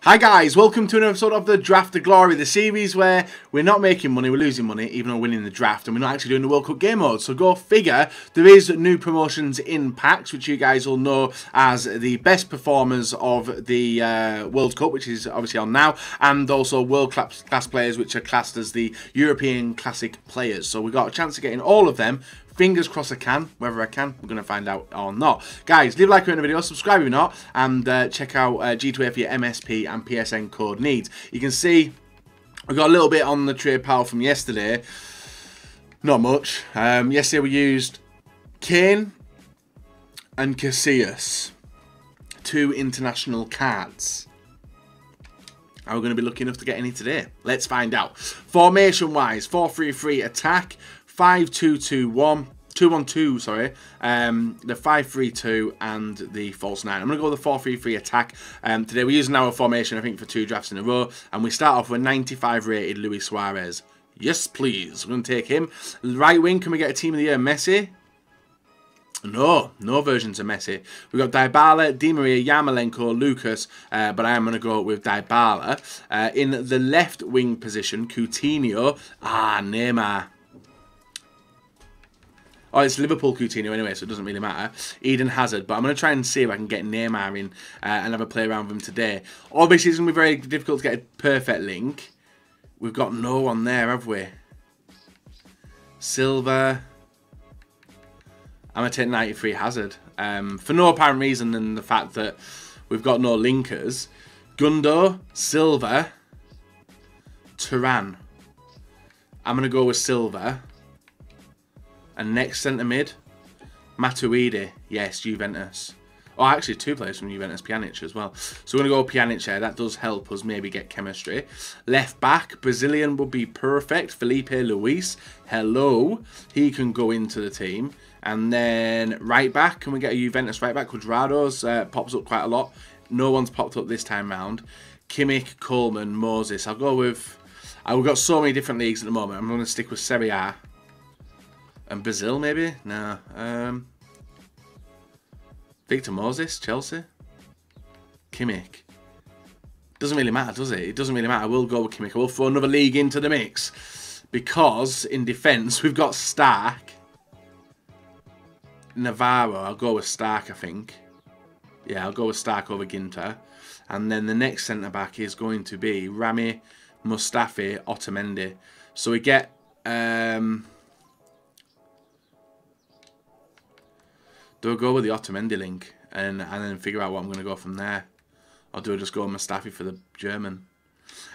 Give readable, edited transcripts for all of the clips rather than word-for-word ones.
Hi guys, welcome to another episode of the Draft of Glory, the series where we're not making money, we're losing money, even though we're winning the draft, and we're not actually doing the World Cup game mode. So go figure, there is new promotions in packs, which you guys will know as the best performers of the World Cup, which is obviously on now, and also world class players, which are classed as the European Classic players. So we've got a chance of getting all of them. Fingers crossed I can. Whether I can, we're going to find out or not. Guys, leave a like on the video, subscribe if you're not, and check out G2A for your MSP and PSN code needs. You can see we got a little bit on the trade pile from yesterday. Not much. Yesterday we used Kane and Casillas. 2 international cards. Are we going to be lucky enough to get any today? Let's find out. Formation-wise, 4-3-3 attack. 5-2-2-1, 2-1-2, sorry, the 5-3-2 and the false 9. I'm going to go with the 4-3-3 attack. Today we're using our formation, I think, for 2 drafts in a row. And we start off with 95 rated Luis Suarez. Yes, please. We're going to take him. Right wing, can we get a team of the year? Messi? No versions of Messi. We've got Dybala, Di Maria, Yarmolenko, Lucas, but I am going to go with Dybala. In the left wing position, Coutinho. Neymar. Oh, it's Liverpool Coutinho anyway, so it doesn't really matter. Eden Hazard, but I'm going to try and see if I can get Neymar in and have a play around with him today. Obviously, it's going to be very difficult to get a perfect link. We've got no one there, have we? Silva. I'm going to take 93 Hazard. For no apparent reason than the fact that we've got no linkers. Gundo, Silva, Turan. I'm going to go with Silva. And next centre mid, Matuidi. Yes, Juventus. Oh, actually 2 players from Juventus, Pjanic as well. So we're going to go Pjanic here. That does help us maybe get chemistry. Left back, Brazilian would be perfect. Felipe Luis. Hello. He can go into the team. And then right back, can we get a Juventus right back? Quadrado's pops up quite a lot. No one's popped up this time round. Kimmich, Coleman, Moses. I'll go with... We've got so many different leagues at the moment. I'm going to stick with Serie A. And Brazil, maybe? No. Victor Moses, Chelsea. Kimmich. Doesn't really matter, does it? It doesn't really matter. I will go with Kimmich. I will throw another league into the mix. Because in defence, we've got Stark. Navarro. I'll go with Stark, I think. Yeah, I'll go with Stark over Ginter. And then the next centre-back is going to be Rami, Mustafi, Otamendi. So we get... Do I go with the Otamendi link and then figure out what I'm going to go from there? Or do I just go with Mustafi for the German?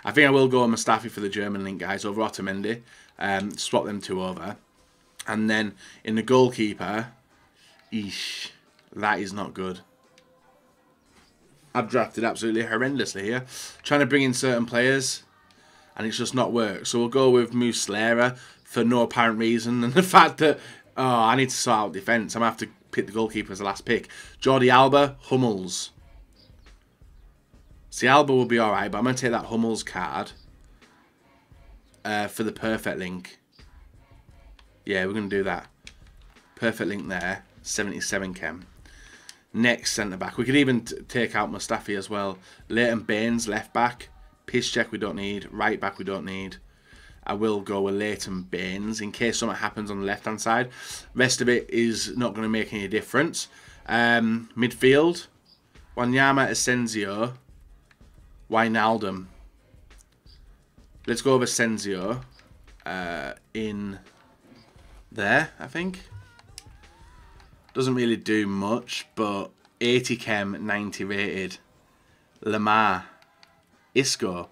I think I will go with Mustafi for the German link, guys, over Otamendi. Swap them 2 over. And then in the goalkeeper, that is not good. I've drafted absolutely horrendously here. Trying to bring in certain players, and it's just not worked. So we'll go with Muslera for no apparent reason. And the fact that, I need to sort out defence. I'm going to have to pick the goalkeeper as the last pick. Jordi Alba, Hummels. See, Alba will be alright, but I'm going to take that Hummels card for the perfect link. Yeah, we're going to do that. Perfect link there. 77 chem. Next centre-back. We could even take out Mustafi as well. Leighton Baines, left-back. Piszczek we don't need. Right-back we don't need. I will go with Leighton Baines in case something happens on the left-hand side. Rest of it is not going to make any difference. Midfield. Wanyama, Asensio. Wijnaldum. Let's go with Asensio in there, I think. Doesn't really do much, but 80 chem, 90 rated. Lamar. Isco.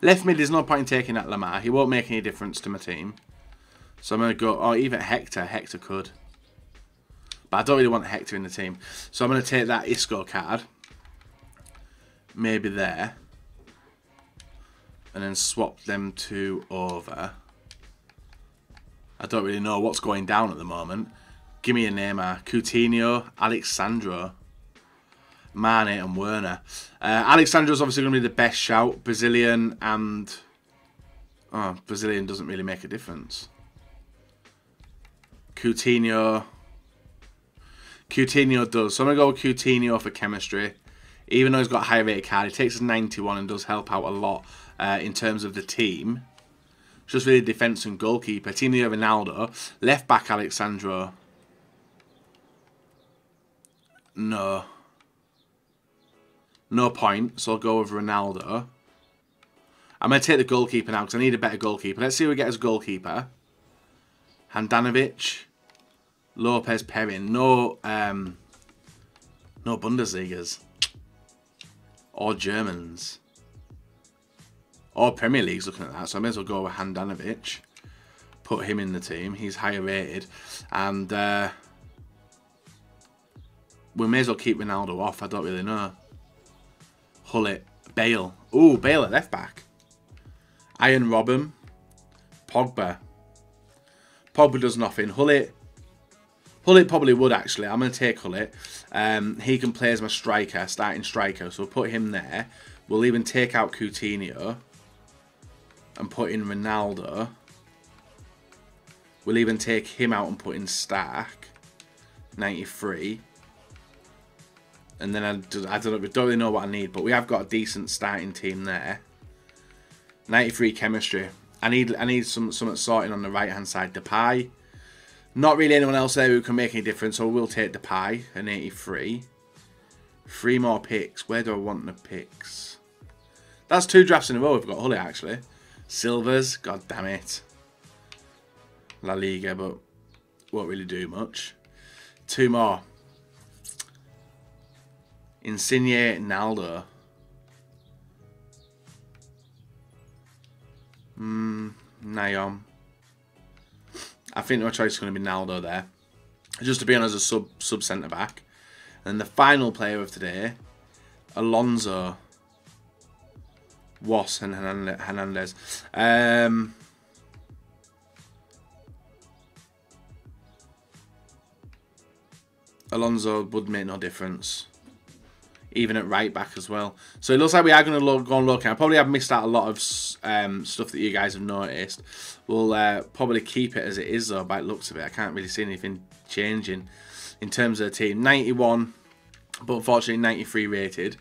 Left mid, there's no point in taking that Lamar. He won't make any difference to my team. So I'm going to go... Oh, even Hector. Hector could. But I don't really want Hector in the team. So I'm going to take that Isco card. Maybe there. And then swap them 2 over. I don't really know what's going down at the moment. Give me a Neymar. Coutinho. Alexandro. Mane and Werner. Alexandro's obviously going to be the best shout. Brazilian and... Oh, Brazilian doesn't really make a difference. Coutinho. Coutinho does. So I'm going to go with Coutinho for chemistry. Even though he's got a high rated card, he takes us 91 and does help out a lot in terms of the team. Just really defence and goalkeeper. Team of the year, Ronaldo. Left back, Alexandro. No. No point, so I'll go with Ronaldo. I'm going to take the goalkeeper now because I need a better goalkeeper. Let's see who we get as goalkeeper. Handanovic. Lopez Perrin. No Bundesligas. Or Germans. Or Premier League's looking at that, so I may as well go with Handanovic. Put him in the team. He's higher rated. And we may as well keep Ronaldo off. I don't really know. Hullet. Bale. Ooh, Bale at left back. Iron Robben. Pogba. Pogba does nothing. Hullet probably would, actually. I'm going to take Hullet. He can play as my striker, starting striker. So we'll put him there. We'll even take out Coutinho. And put in Ronaldo. We'll even take him out and put in Stark. 93. And then I don't really know what I need. But we have got a decent starting team there. 93 chemistry. I need something sorting on the right hand side. Depay. Not really anyone else there who can make any difference. So we'll take Depay. An 83. 3 more picks. Where do I want the picks? That's 2 drafts in a row we've got Hullet, actually. Silvers. God damn it. La Liga, but won't really do much. 2 more. Insigne, Naldo. Nayon. I think my choice is going to be Naldo there. Just to be on as a sub centre back. And the final player of today, Alonso. Was and Hernandez. Alonso would make no difference. Even at right back as well. So it looks like we are going to go and look. I probably have missed out a lot of stuff that you guys have noticed. We'll probably keep it as it is though by the looks of it. I can't really see anything changing in terms of the team. 91, but unfortunately 93 rated.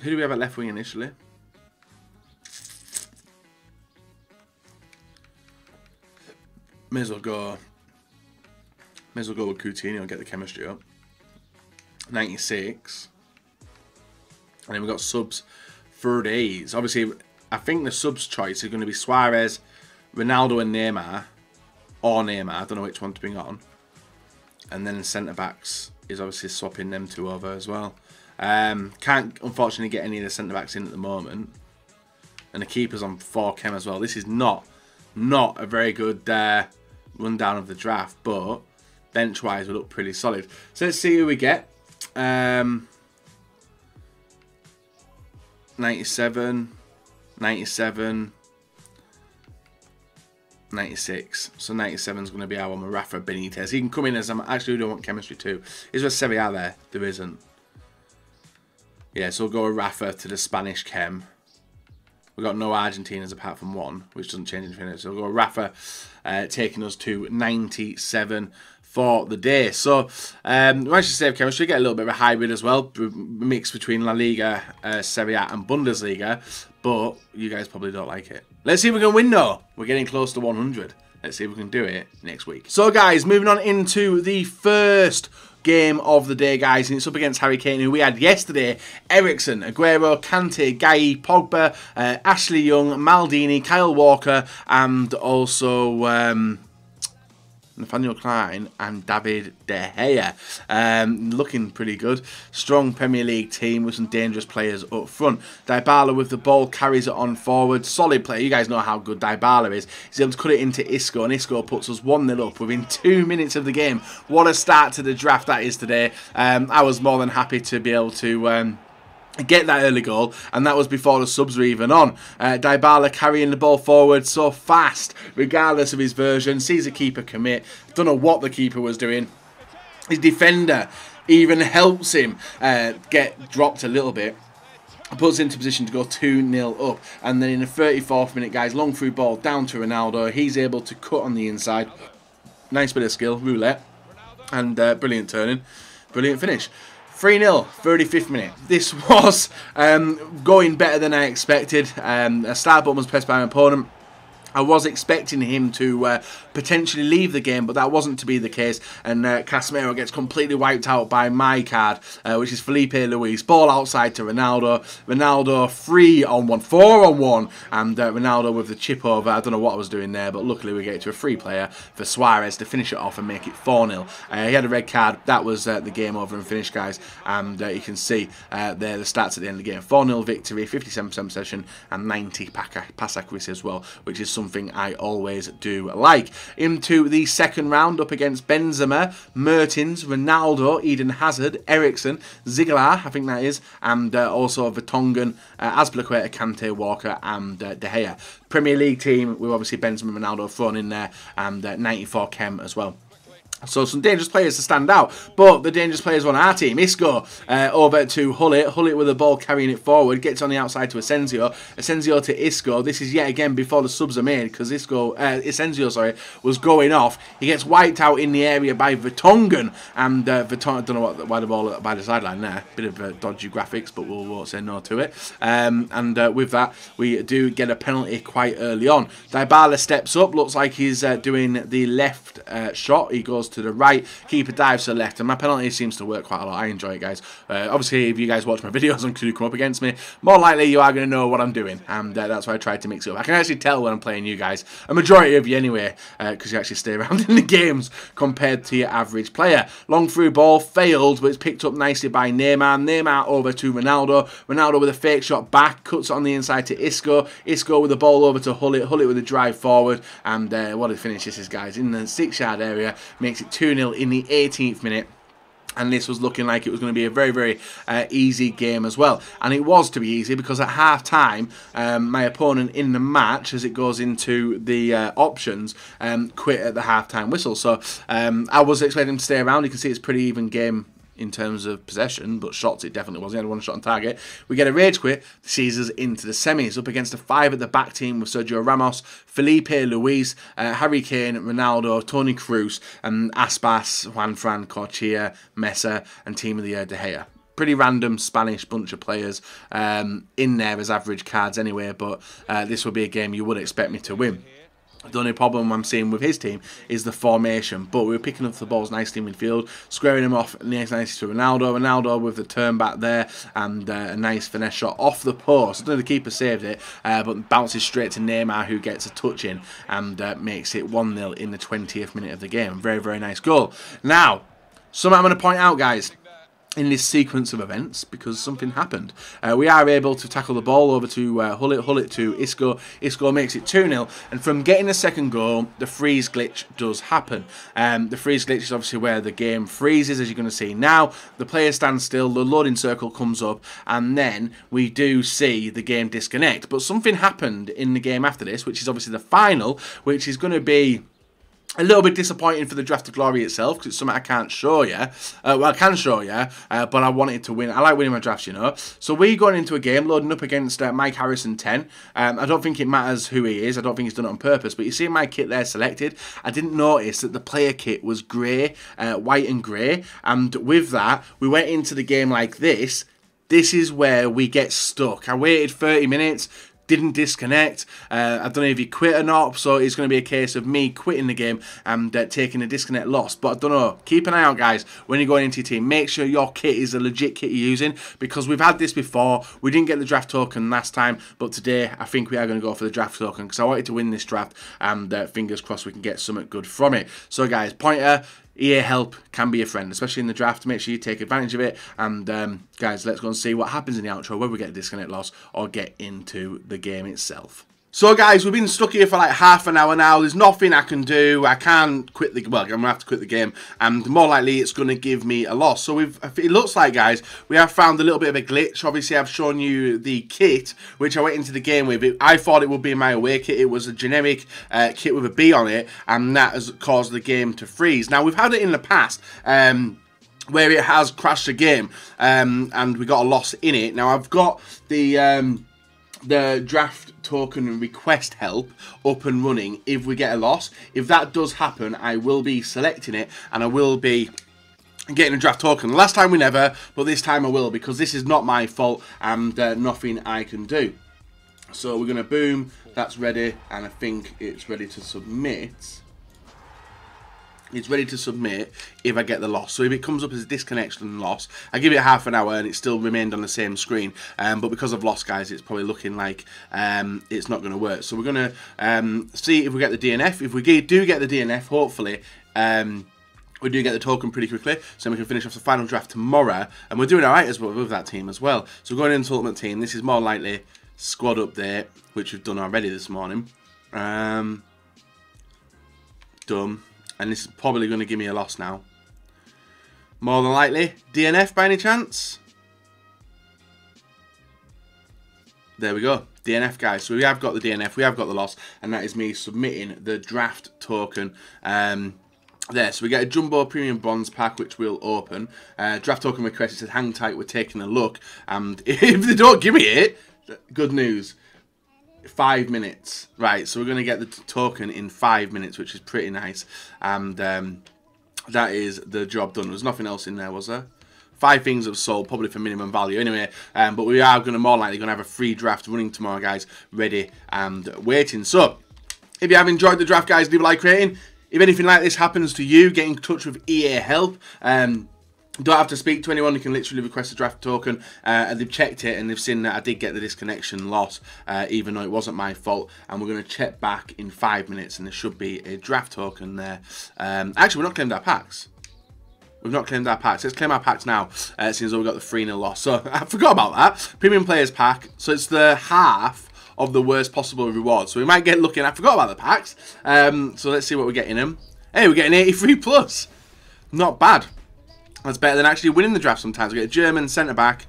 Who do we have at left wing initially? May as well go with Coutinho and get the chemistry up. 96. And then we've got subs for days. Obviously, I think the subs choice is going to be Suarez, Ronaldo and Neymar. Or Neymar. I don't know which one to bring on. And then centre backs is obviously swapping them 2 over as well. Can't unfortunately get any of the centre backs in at the moment. And the keeper's on 4 chem as well. This is not a very good rundown of the draft, but bench wise we look pretty solid. So let's see who we get. 97, 97, 96. So 97 is going to be our Rafa Benitez. He can come in as actually don't want chemistry too. Is there Serie A there? There isn't. Yeah, so we'll go with Rafa to the Spanish chem. We've got no Argentinians apart from 1, which doesn't change anything. So we'll go with Rafa taking us to 97 for the day. So we managed to save chemistry, get a little bit of a hybrid as well, mix between La Liga, Serie A and Bundesliga, but you guys probably don't like it. Let's see if we can win though. We're getting close to 100. Let's see if we can do it next week. So guys, moving on into the first game of the day, guys, and it's up against Harry Kane, who we had yesterday. Eriksen, Aguero, Kante, Guy, Pogba, Ashley Young, Maldini, Kyle Walker, and also Nathaniel Klein and David De Gea. Looking pretty good. Strong Premier League team with some dangerous players up front. Dybala with the ball, carries it on forward. Solid player. You guys know how good Dybala is. He's able to cut it into Isco, and Isco puts us 1-0 up within 2 minutes of the game. What a start to the draft that is today. I was more than happy to be able to get that early goal, and that was before the subs were even on. Dybala carrying the ball forward so fast, regardless of his version, sees the keeper commit. Don't know what the keeper was doing. His defender even helps him get dropped a little bit. puts into position to go 2-0 up, and then in the 34th minute, guys, long through ball down to Ronaldo. He's able to cut on the inside. Nice bit of skill, roulette, and brilliant turning, brilliant finish. 3-0, 35th minute. This was going better than I expected. A start button was pressed by my opponent. I was expecting him to potentially leave the game, but that wasn't to be the case. And Casemiro gets completely wiped out by my card, which is Felipe Luis. Ball outside to Ronaldo. Ronaldo 3-on-1, 4-on-1, and Ronaldo with the chip over. I don't know what I was doing there, but luckily we get to a free player for Suarez to finish it off and make it 4-0. He had a red card. That was the game over and finish, guys. And you can see there the stats at the end of the game. 4-0 victory, 57% possession, and 90 pass accuracy as well, which is something I always do like. Into the second round, up against Benzema, Mertens, Ronaldo, Eden Hazard, Eriksen, Ziegler, I think that is, and also Vertonghen, Azpilicueta, Kante, Walker, and De Gea. Premier League team with obviously Benzema and Ronaldo thrown in there, and 94 chem as well. So some dangerous players to stand out, but the dangerous players on our team. Isco over to Hullet. Hullet with the ball carrying it forward, gets on the outside to Asensio. Asensio to Isco. This is yet again before the subs are made, because Asensio was going off. He gets wiped out in the area by Vertonghen, and Vertonghen, I don't know why the ball by the sideline there. Bit of dodgy graphics, but we won't say no to it. And with that, we do get a penalty quite early on. Dybala steps up, looks like he's doing the left shot. He goes to the right, keeper dives to the left, and my penalty seems to work quite a lot. I enjoy it, guys. Obviously, if you guys watch my videos and come up against me, more likely you are going to know what I'm doing, and that's why I tried to mix it up. I can actually tell when I'm playing you guys, a majority of you anyway, because you actually stay around in the games compared to your average player. Long through ball, failed, but it's picked up nicely by Neymar. Neymar over to Ronaldo. Ronaldo with a fake shot back, cuts it on the inside to Isco. Isco with the ball over to Hullet. Hullet with a drive forward, and what a finish this is, guys. In the 6-yard area, makes it 2-0 in the 18th minute. And this was looking like it was going to be a very, very easy game as well. And it was to be easy, because at half-time, my opponent in the match, as it goes into the options, quit at the half-time whistle. So I was expecting him to stay around. You can see it's a pretty even game in terms of possession, but shots it definitely was. He had one shot on target. We get a rage quit, sees us into the semis, up against a 5 at the back team with Sergio Ramos, Felipe Luis, Harry Kane, Ronaldo, Toni Kroos, and Aspas, Juanfran, Corchia, Mesa, and team of the year De Gea. Pretty random Spanish bunch of players in there as average cards anyway, but this would be a game you would expect me to win. The only problem I'm seeing with his team is the formation, but we were picking up the balls nicely in midfield, squaring him off nicely to Ronaldo. Ronaldo with the turn back there, and a nice finesse shot off the post. I don't know if the keeper saved it, but bounces straight to Neymar, who gets a touch in and makes it 1-0 in the 20th minute of the game. Very, very nice goal. Now, something I'm going to point out, guys, in this sequence of events, because something happened. We are able to tackle the ball over to Hullet, Hullet to Isco. Isco makes it 2-0, and from getting the second goal, the freeze glitch does happen. The freeze glitch is obviously where the game freezes, as you're going to see now. The player stands still, the loading circle comes up, and then we do see the game disconnect. But something happened in the game after this, which is obviously the final, which is going to be a little bit disappointing for the Draft of Glory itself, because it's something I can't show you. Well, I can show you, but I wanted to win. I like winning my drafts, you know. So we're going into a game loading up against Mike Harrison 10. I don't think it matters who he is. I don't think he's done it on purpose. But you see my kit there selected. I didn't notice that the player kit was grey, white and grey. And with that, we went into the game like this. This is where we get stuck. I waited 30 minutes. Didn't disconnect. I don't know if he quit or not, so it's going to be a case of me quitting the game and taking a disconnect loss. But I don't know. Keep an eye out, guys, when you're going into your team. Make sure your kit is a legit kit you're using, because we've had this before. We didn't get the draft token last time, but today I think we are going to go for the draft token, because I wanted to win this draft, and fingers crossed we can get something good from it. So, guys, pointer, EA help can be a friend, especially in the draft. Make sure you take advantage of it. And guys, let's go and see what happens in the outro, whether we get a disconnect loss or get into the game itself. So, guys, we've been stuck here for like half an hour now. There's nothing I can do. I can't quit the... Well, I'm going to have to quit the game. And more likely, it's going to give me a loss. So, it looks like, guys, we have found a little bit of a glitch. Obviously, I've shown you the kit, which I went into the game with. I thought it would be my away kit. It was a generic kit with a B on it. And that has caused the game to freeze. Now, we've had it in the past. where it has crashed the game, and we got a loss in it. Now I've got the draft token request help up and running if we get a loss. If that does happen, I will be selecting it and I will be getting a draft token. Last time we never, but this time I will, because this is not my fault and nothing I can do. So we're going to boom, that's ready, and I think it's ready to submit. It's ready to submit if I get the loss. So if it comes up as a disconnection loss, I give it half an hour and it still remained on the same screen. But because I've lost, guys, it's probably looking like it's not going to work. So we're going to see if we get the DNF. If we do get the DNF, hopefully, we do get the token pretty quickly, so we can finish off the final draft tomorrow. And we're doing alright as well with that team as well. So we're going into Ultimate Team. This is more likely squad update, which we've done already this morning. Done. And this is probably going to give me a loss now. More than likely. DNF by any chance? There we go. DNF, guys. So we have got the DNF. We have got the loss. And that is me submitting the draft token. There. So we get a Jumbo Premium Bronze pack, which we'll open. Draft token request. It says hang tight. We're taking a look. And if they don't give me it, good news. 5 minutes. Right, so we're going to get the token in 5 minutes, which is pretty nice. And that is the job done. There's nothing else in there, was there? 5 things have sold, probably for minimum value anyway. But we are going to more likely going to have a free draft running tomorrow, guys. Ready and waiting. So, if you have enjoyed the draft, guys, leave a like rating. If anything like this happens to you, get in touch with EA Help. Don't have to speak to anyone. You can literally request a draft token. And they've checked it and they've seen that I did get the disconnection loss, even though it wasn't my fault. And we're going to check back in 5 minutes, and there should be a draft token there. Actually, we've not claimed our packs. We've not claimed our packs. Let's claim our packs now, since we've got the 3-0 loss. So I forgot about that. Premium Players Pack. So it's the half of the worst possible reward. So we might get lucky. And I forgot about the packs. So let's see what we're getting in. Hey, we're getting 83 plus. Not bad. That's better than actually winning the draft sometimes. We get a German centre-back,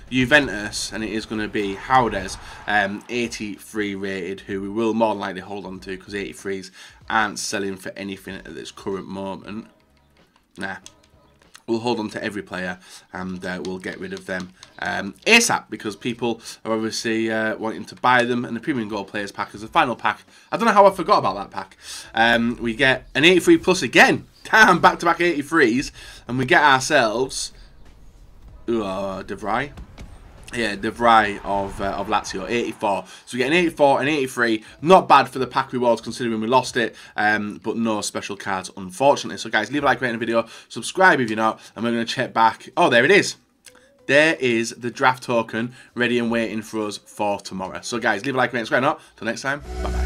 Juventus, and it is going to be Haudes, 83 rated, who we will more than likely hold on to because 83s aren't selling for anything at this current moment. Nah. We'll hold on to every player and we'll get rid of them ASAP, because people are obviously wanting to buy them. And the Premium Gold Players Pack is the final pack. I don't know how I forgot about that pack. We get an 83 plus again. Damn, back-to-back 83s. And we get ourselves De Vrij. Yeah, De Vrij of Lazio, 84. So we get an 84 and 83. Not bad for the pack rewards considering we lost it, but no special cards, unfortunately. So guys, leave a like, rate the video, subscribe if you're not, and we're going to check back. Oh, there it is. There is the draft token ready and waiting for us for tomorrow. So guys, leave a like, rate, subscribe, not. Till next time, bye-bye.